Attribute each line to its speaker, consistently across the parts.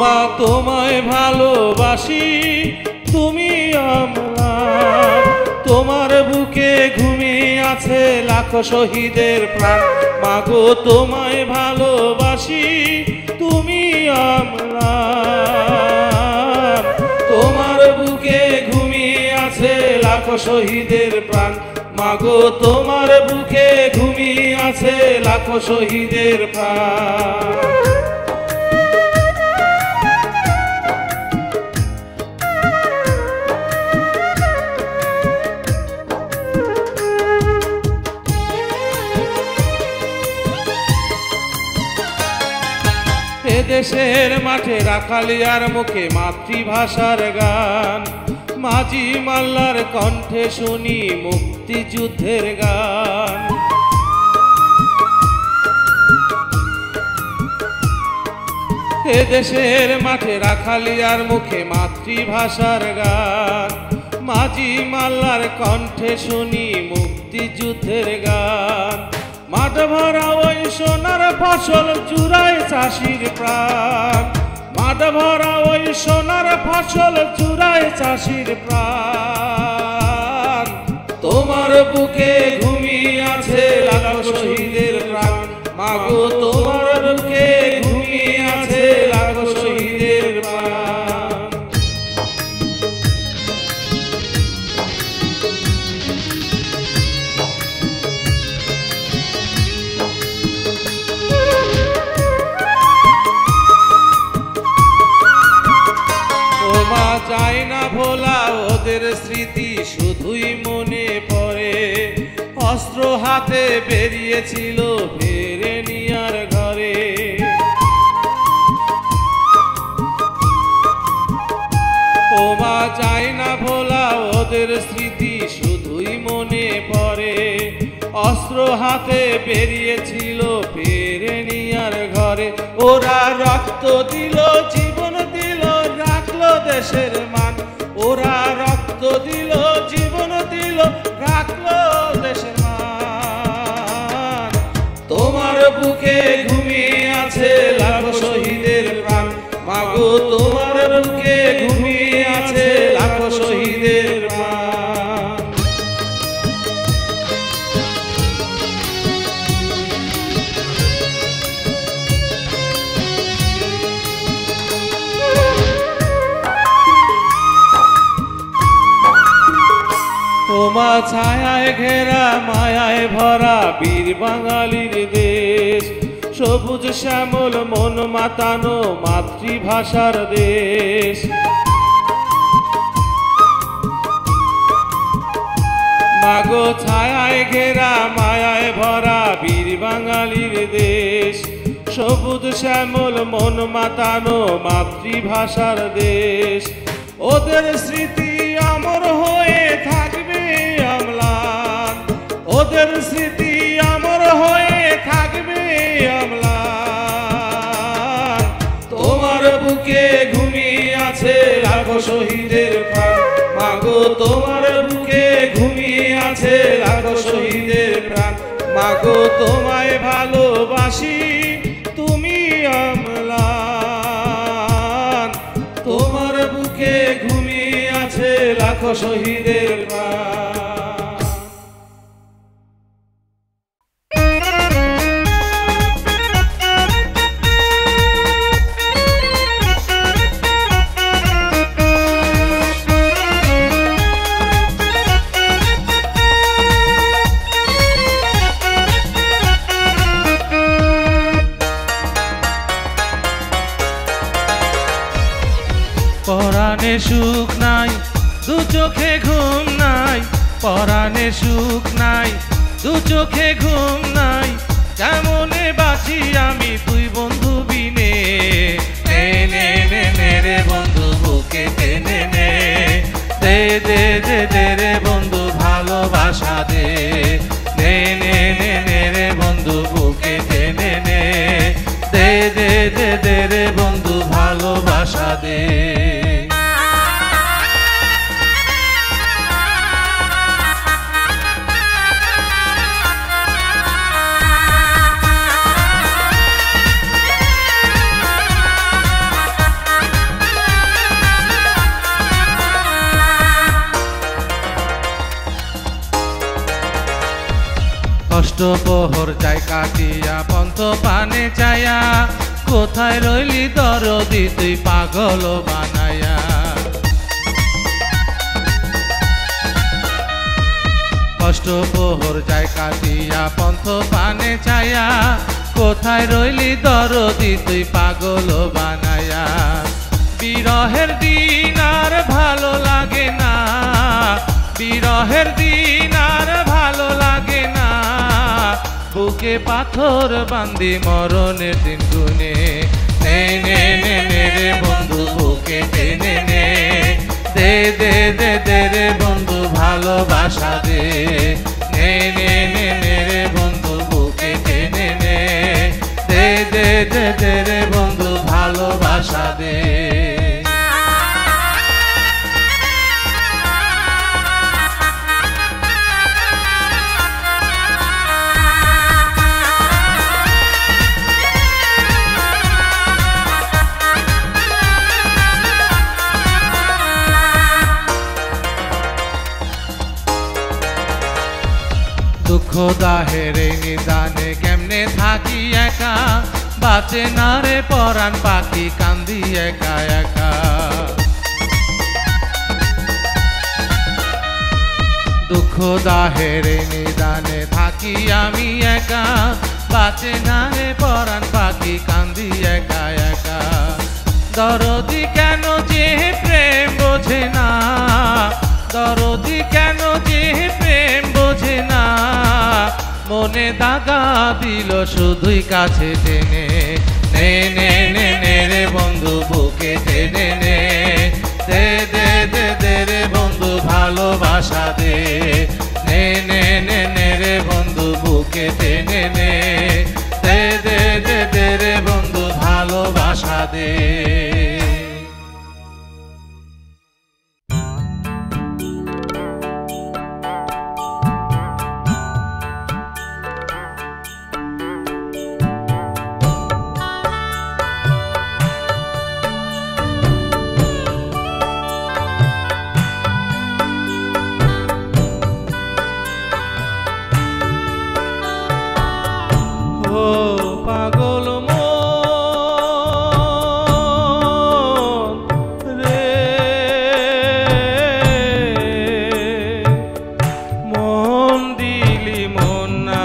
Speaker 1: মা তোমায় ভালোবাসি তুমি অম্লান, তোমার বুকে ঘুমিয়ে আছে লাখো শহীদের প্রাণ। মাগো তোমায় ভালোবাসি তুমি অম্লান, তোমার বুকে ঘুমিয়ে আছে লাখো শহীদের প্রাণ। মাগো তোমার বুকে ঘুমিয়ে আছে লাখো শহীদের প্রাণ। দেশের মাঠে রাখালিয়ার মুখে মাতৃভাষার গান, মাঝি মাল্লার কণ্ঠে শুনি মুক্তিযুদ্ধের গান। দেশের মাঠে রাখালিয়ার মুখে মাতৃভাষার গান, মাঝি মাল্লার কণ্ঠে শুনি মুক্তিযুদ্ধের গান। মাঠ ভরা ওই সোনার ফসল চুরায় চাষির প্রাণ, মাঠ ভরা ওই সোনার ফসল চুরায় চাষির প্রাণ। তোমার বুকে ঘুমিয়ে আছে লাখো শহীদের প্রাণ। মাগো তোমার বুকে ঘুমিয়ে আছে লাখো শহীদের প্রাণ। যায় না ভোলা ওদের স্মৃতি শুধুই মনে পড়ে, অস্ত্র হাতে বেরিয়েছিল ফেরে নিয়ার ঘরে। ও মা যায় না ভোলা ওদের স্মৃতি শুধুই মনে পড়ে, অস্ত্র হাতে বেরিয়েছিল ফেরে নিয়ার ঘরে। ওরা রক্ত দিল জীবন দিল রাখলো দেশের মান, ওরা রক্ত দিল জীবন দিল রাখলো দেশের মান। তোমার বুকে ঘুমিয়ে আছে লাখো শহীদের প্রাণ। মাগো তোমার বুকে ঘুমিয়ে আছে লাখো শহীদের প্রাণ। তোমা ছায়ায় ঘেরা মায়ায় ভরা বীর বাঙালির দেশ, সবুজ শ্যামল মন মাতানো মাতৃভাষার দেশ। মাগো ছায়ায় ঘেরা মায়ায় ভরা বীর বাঙালির দেশ, সবুজ শ্যামল মন মাতানো মাতৃভাষার দেশ। ওদের স্মৃতি অমর হয়ে থাকবে অম্লান, ওদের স্মৃতি অমর হয়ে থাকবে অম্লান। তোমার বুকে ঘুমিয়ে আছে লাখো শহীদের প্রাণ। মাগো তোমার বুকে ঘুমিয়ে আছে লাখো শহীদের প্রাণ। মাগো তোমায় ভালোবাসি তুমি অম্লান, তোমার বুকে ঘুমিয়ে আছে লাখো শহীদের প্রাণ। পরাণে সুখ নাই দু চোখে ঘুম নাই, পরাণে সুখ নাই দু চোখে ঘুম নাই। কেমনে বাঁচি আমি তুই বন্ধু বিনে, নে নে নে নে রে বন্ধু বুকে টেনে নে, দে দে দে দে রে বন্ধু ভালোবাসা দে, নে নে নে নে রে বন্ধু বুকে টেনে নে, দে দে দে দে রে বন্ধু ভালোবাসা দে। অষ্টপ্রহর যায় কাটিয়া পন্থ পানে চায়া কোথায় রইলি দরদি তুই পাগল বানায়া অষ্টপ্রহর যায় কাটিয়া পন্থ পানে চায়া কোথায় রইলি দরদি তুই পাগল বানায়া বিরহের দিন আর ভালো লাগে না বিরহের দিন আর ভালো লাগে না বুকে পাথর বান্ধি মরণের দিন গুনে নে নে নে নে রে বন্ধু বুকে টেনে নে দে দে দে দে রে বন্ধু ভালোবাসা দে নে নে নে নে রে বন্ধু বুকে টেনে নে দে দে দে দে রে বন্ধু ভালোবাসা দে দুঃখ দাহের নিদানে কেমনে থাকি একা বাঁচে না রে পরাণ পাখি কান্দি একা একা দুঃখ দাহের নিদানে থাকি আমি একা বাঁচে না রে পরাণ পাখি কান্দি একা একা দরদি কেন যে প্রেম বোঝে না দরদি কেন যে প্রেম বোঝে না মনে দাগা দিল শুধুই কাছে টেনে নে নে নে নে রে বন্ধু বুকে টেনে নে দে দে দে দে রে বন্ধু ভালোবাসা দে নে নে নে নে রে বন্ধু বুকে টেনে নে দে দে দে দে রে বন্ধু ভালোবাসা দে পাগল মন দিলি মন না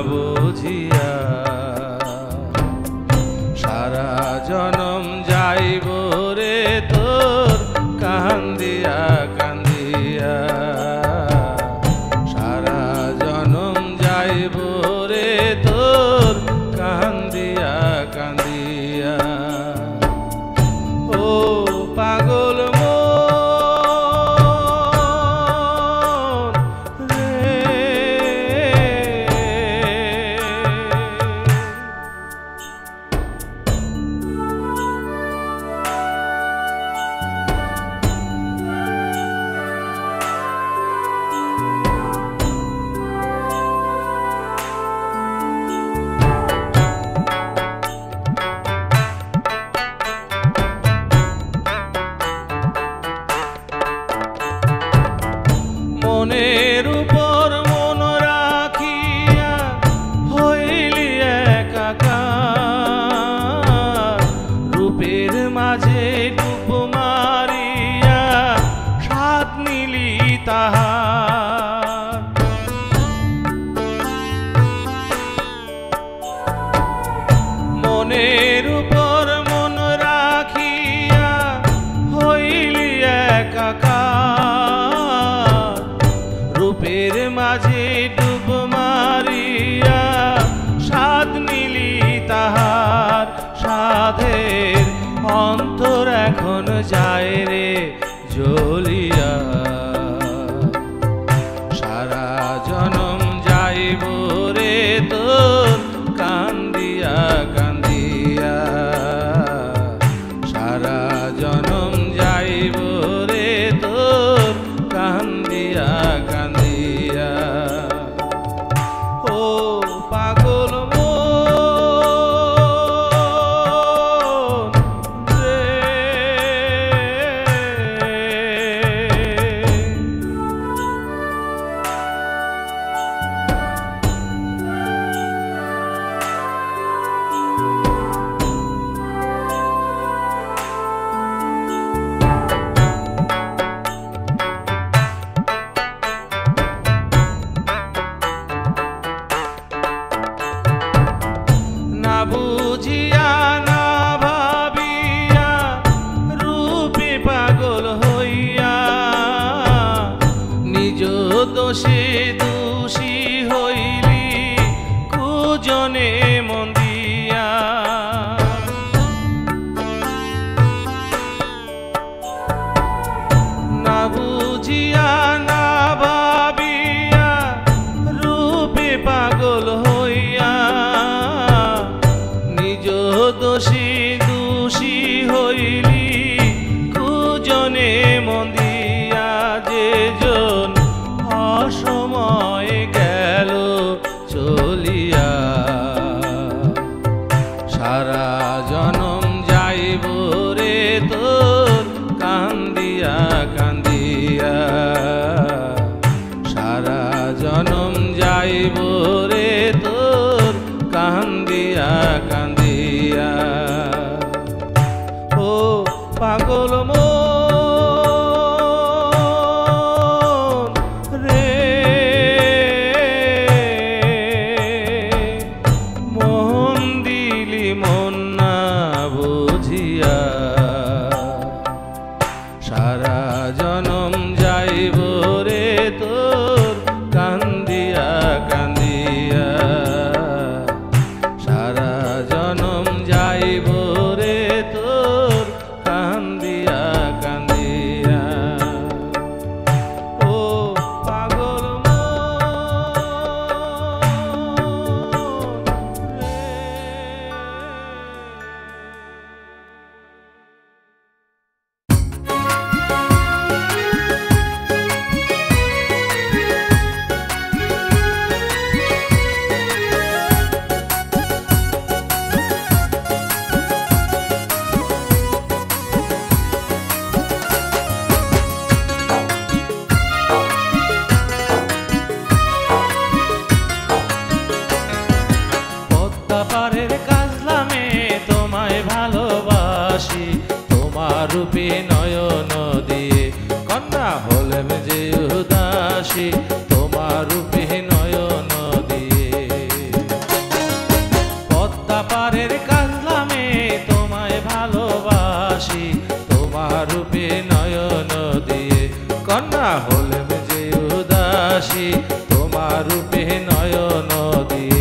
Speaker 1: বুঝিয়া সারা জনম যাইব রে তোর কান্দিয়া কান্দিয়া সারা জনম যাইব রে তোর কান্দিয়া কান্দিয়া ও পাগল মন রে মনের উপর মন রাখিয়া হইলি একাকার রূপের মাঝে ডুব মারিয়া স্বাদ নিলি তাহার মনের উপর মন রাখিয়া হইলি একাকার রূপের মাঝে ডুব মারিয়া স্বাদ নিলি তাহার সাধের অন্তর এখন যায় রে জ্বলিয়া সারা জনম যাইব রে তোর কান্দিয়া কান্দিয়া সারা জনম যাইব রে তোর কান্দিয়া কান্দিয়া ও পাগল মন রে নিজ দোষে দোষী হইলি কুজনে মন দিয়া, না বুঝিয়া না ভাবিয়া রূপে পাগল হইয়া, নিজ দোষী দোষী হইলি কুজনে মন দিয়া, যে জন অসময়ে গেল চলিয়া, সারা জনম যাইব রে তোর কান্দিয়া কান্দিয়া, সারা জনম যাইব রে তোর কান্দিয়া কান্দিয়া। ও পাগল সারা জনম যাইব রে তোর কান্দিয়া কান্দিয়া, সারা জনম যাইব রে তোর কান্দিয়া কান্দিয়া। ও পাগল রূপে নয়ন দিয়ে কন্যা হলেম যে উদাসী, তোমার রূপে নয়ন দিয়ে, পদ্মা পারের কাজলামে তোমায় ভালোবাসি, তোমার রূপে নয়ন দিয়ে কন্যা হলেম যে উদাসী, তোমার রূপে নয়ন দিয়ে।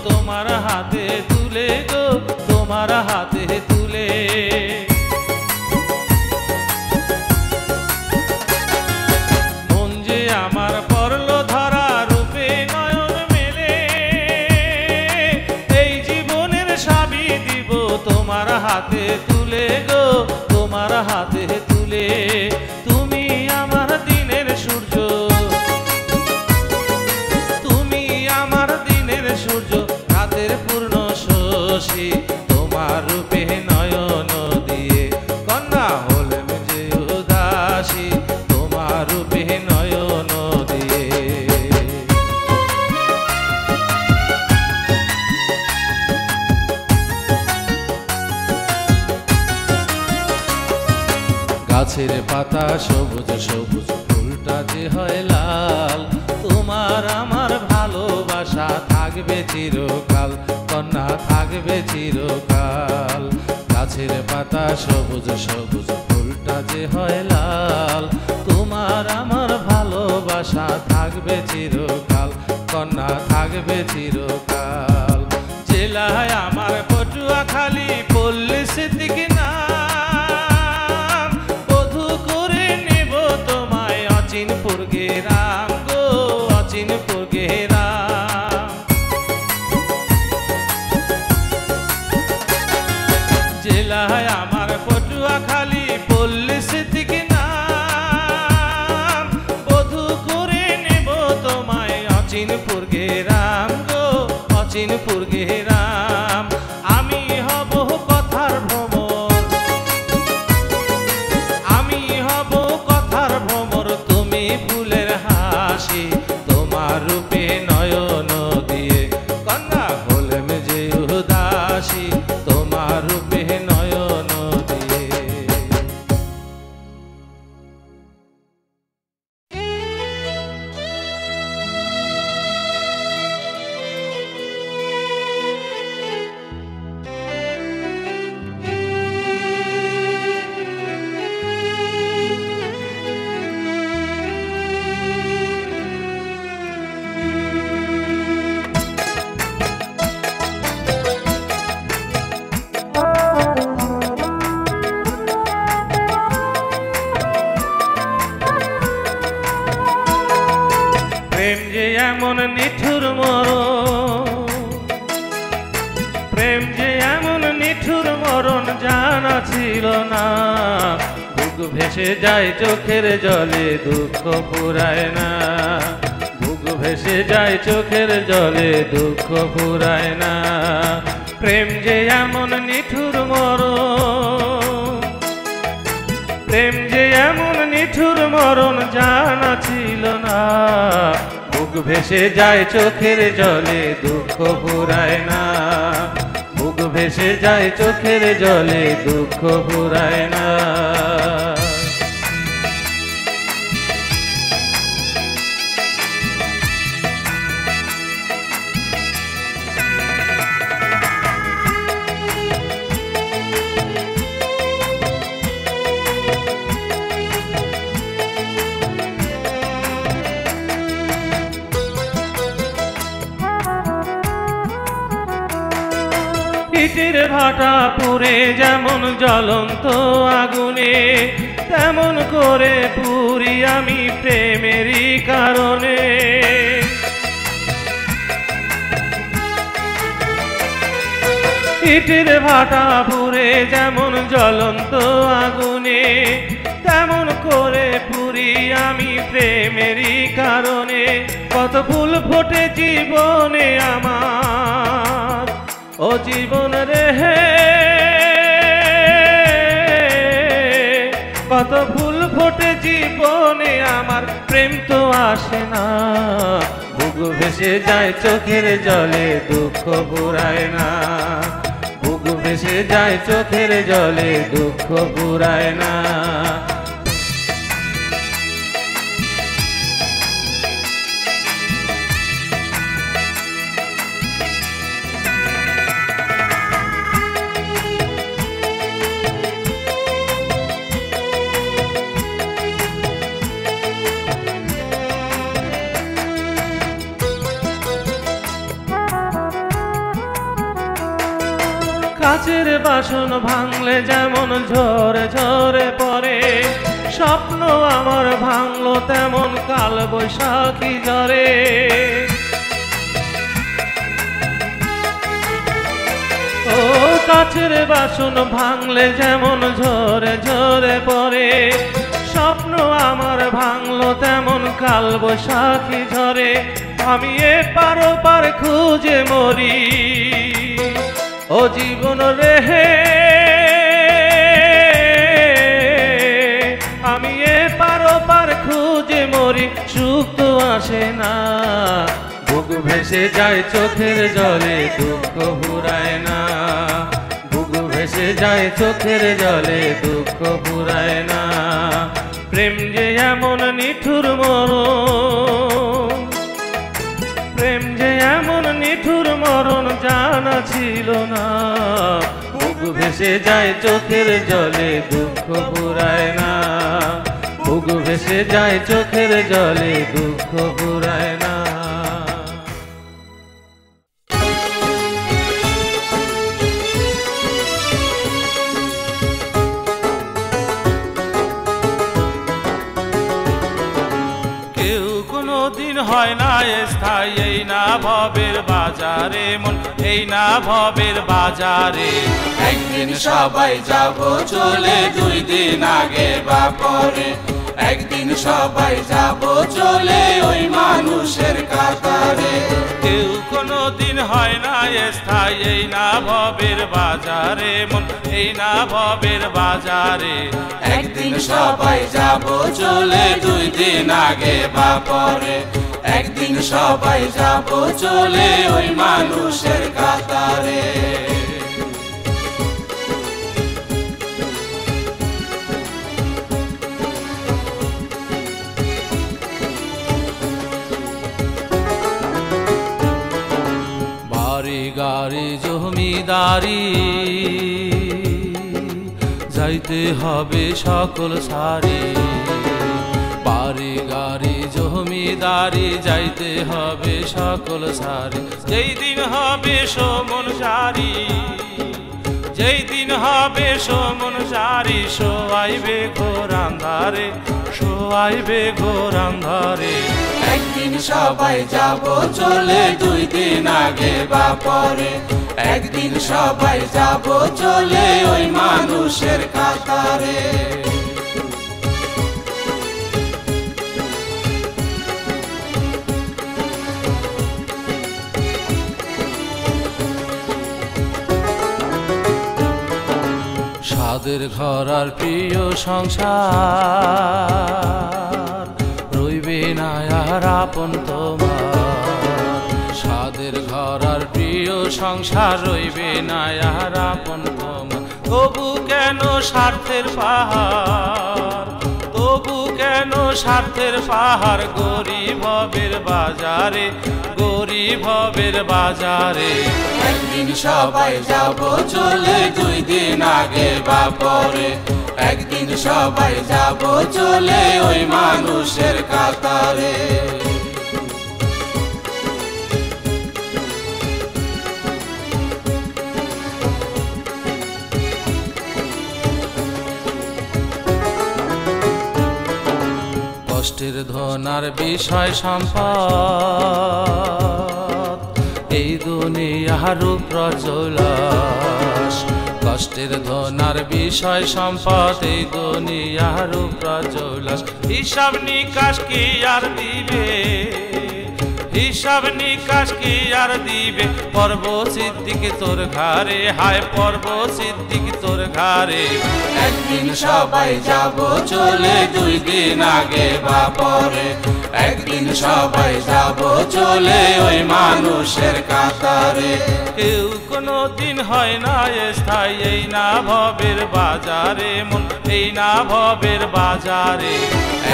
Speaker 1: তোমার হাতে তুলে গো, তোমার হাতে তুলে, মন যে আমার পড়ল ধরা রূপে নয়ন মেলে, এই জীবনের সাবি দিব তোমার হাতে তুলে গো, তোমার হাতে তুলে। তুমি আমার দিনের সূর্য, তুমি আমার দিনের সূর্য, রাতের পূর্ণ শশী, তোমার রূপে নয়ন দিয়ে কন্যা হলেম যে উদাসী, তোমার রূপে নয়ন দিয়ে। গাছের পাতা সবুজ সবুজ, ফুলটা যে হয় লাল, তোমার আমার ভালোবাসা থাকবে চিরকাল, কন্যা থাকবে চিরকাল। গাছের পাতা সবুজ সবুজ, ফুলটা যে হয় লাল, তোমার আমার ভালোবাসা থাকবে চিরকাল, কন্যা থাকবে চিরকাল। জেলায় আমার পটুয়াখালী, পল্লী সিদ্দিক নাম, বধূ করে নেব তোমায় অচিনপুর গেরাম গো, অচিনপুর গেরাম। জেলায় আমার পটুয়াখালী, পল্লী সিদ্দিক নাম, বধূ করে নেব তোমায় অচিনপুর গেরাম গো, অচিনপুর গেরাম। আমি হব কথার ভ্রমর, আমি হব কথার ভ্রমর, তুমি ফুলের হাসি, তোমার রূপে নয়ন দিয়ে কন্যা হলেম যে হাসি তোমার রূপে নয়ন দিয়ে। প্রেম যে এমন নিঠুর মরণ, প্রেম যে এমন নিঠুর মরণ জানা ছিল না। বুক ভেসে যায় চোখের জলে দুঃখ ফুরায় না, বুক ভেসে যায় চোখের জলে দুঃখ ফুরায় না। প্রেম যে এমন নিঠুর মরণ, প্রেম যে এমন নিঠুর মরণ জানা ছিল না। বুক ভেসে যায় চোখের জলে দুঃখ ফুরায় না, বুক ভেসে যায় চোখের জলে দুঃখ ফুরায় না। ইটের ভাটা পুড়ে যেমন জ্বলন্ত আগুনে, তেমন করে পুরি আমি প্রেমেরই কারণে। ইটের ভাটা পুড়ে যেমন জ্বলন্ত আগুনে, তেমন করে পুরি আমি প্রেমেরই কারণে। কত ফুল ফোটে জীবনে আমার, ও জীবন রে, কত ফুল ফোটে জীবনে আমার, প্রেম তো আসে না। বুক ভেসে যায় চোখের জলে দুঃখ ফুরায় না, বুক ভেসে যায় চোখের জলে দুঃখ ফুরায় না। কাচের বাসন ভাঙলে যেমন ঝরে ঝরে পড়ে, স্বপ্ন আমার ভাঙলো তেমন কাল বৈশাখী ঝরে। ও কাচের বাসন ভাঙলে যেমন ঝরে ঝরে পড়ে, স্বপ্ন আমার ভাঙলো তেমন কাল বৈশাখী ঝরে। আমি এপার ওপার খুঁজে মরি, ও জীবন রে, আমি এপার ওপার খুঁজে মরি, সুখ তো আসে না। বুক ভেসে যায় চোখের জলে দুঃখ ফুরায় না, বুক ভেসে যায় চোখের জলে দুঃখ ফুরায় না। প্রেম যে এমন নিঠুর মরণ, প্রেম যে এমন নিঠুর মরণ জানা ছিল না। বুক ভেসে যায় চোখের জলে দুঃখ ফুরায় না, বুক ভেসে যায় চোখের জলে দুঃখ ফুরায় না। দিন হয় না স্থায়ী এই না ভবের বাজারে, মন এই না ভবের বাজারে।
Speaker 2: একদিন সবাই যাব চলে, 2 দিন আগে বা পরে। একদিন সবাই যাব চলে ওই মানুষের কাতারে।
Speaker 1: কেউ কোনো দিন হয় না স্থায়ী এই না ভবের বাজারে, মন এই না ভবের বাজারে।
Speaker 2: একদিন সবাই যাব চলে, 2 দিন আগে বা পরে। একদিন সবাই যাব চলে ওই মানুষের কাতারে।
Speaker 1: বাড়ি গাড়ি জমিদারি যাইতে হবে সকল সারি, বাড়ি গাড়ি জমিদারি যাইতে হবে সকল সারি। যেই দিন হবে সমন সারি, যেই দিন হবে সমন সারি, শোয়াইবে ঘোর আন্ধারে, শোয়াইবে ঘোর আন্ধারে।
Speaker 2: একদিন সবাই যাব চলে, 2 দিন আগে বা পরে। একদিন সবাই যাব চলে ওই মানুষের কাতারে।
Speaker 1: সাদের ঘর আর প্রিয় সংসার রইবে না আর আপন তোমার, সাদের ঘর আর প্রিয় সংসার রইবে না আর আপন তোমার। তবু কেন স্বার্থের পাহাড়, তবু কেন স্বার্থের পাহাড়, গরিব হবের বাজারে, গরিব হবের বাজারে।
Speaker 2: একদিন সবাই যাব চলে, 2 দিন আগে বা পরে। একদিন সবাই যাব চলে ওই মানুষের কাতারে। কষ্টের ধনার বিষয় সম্পদ, এই দুনিয়ার প্রজলাস। কষ্টের ধনার বিষয় সম্পদ, এই দুনিয়ার প্রজলাস। হিসাব নিকাশ কি আর দিবে, হিসাব নিকাশ কি আর দিবে, পর্ব সিদ্দিক তোর ঘরে, হায় পর্ব সিদ্দিক তোর ঘরে। একদিন সবাই যাব চলে, 2 দিন আগে বা পরে। একদিন সবাই যাব চলে ওই মানুষের কাতারে।
Speaker 1: কেউ কোনো দিন হয় না স্থায়ী, এই না ভবের বাজারে মন, এই না ভবের বাজারে।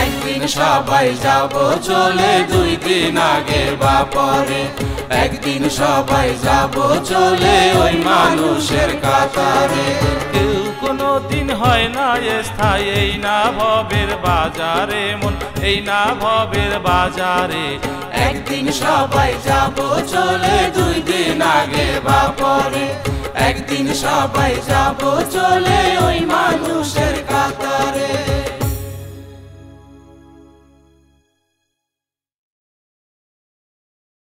Speaker 2: একদিন সবাই যাব চলে, 2 দিন আগে বা পরে। একদিন সবাই যাব চলে ওই মানুষের কাতারে।
Speaker 1: কেউ কোনো দিন হয় না স্থায়ী, এই না ভবের বাজারে মন, এই না ভবের বাজারে।
Speaker 2: একদিন সবাই যাব চলে, 2 দিন আগে বা পরে। একদিন সবাই যাব চলে ওই মানুষের কাতারে।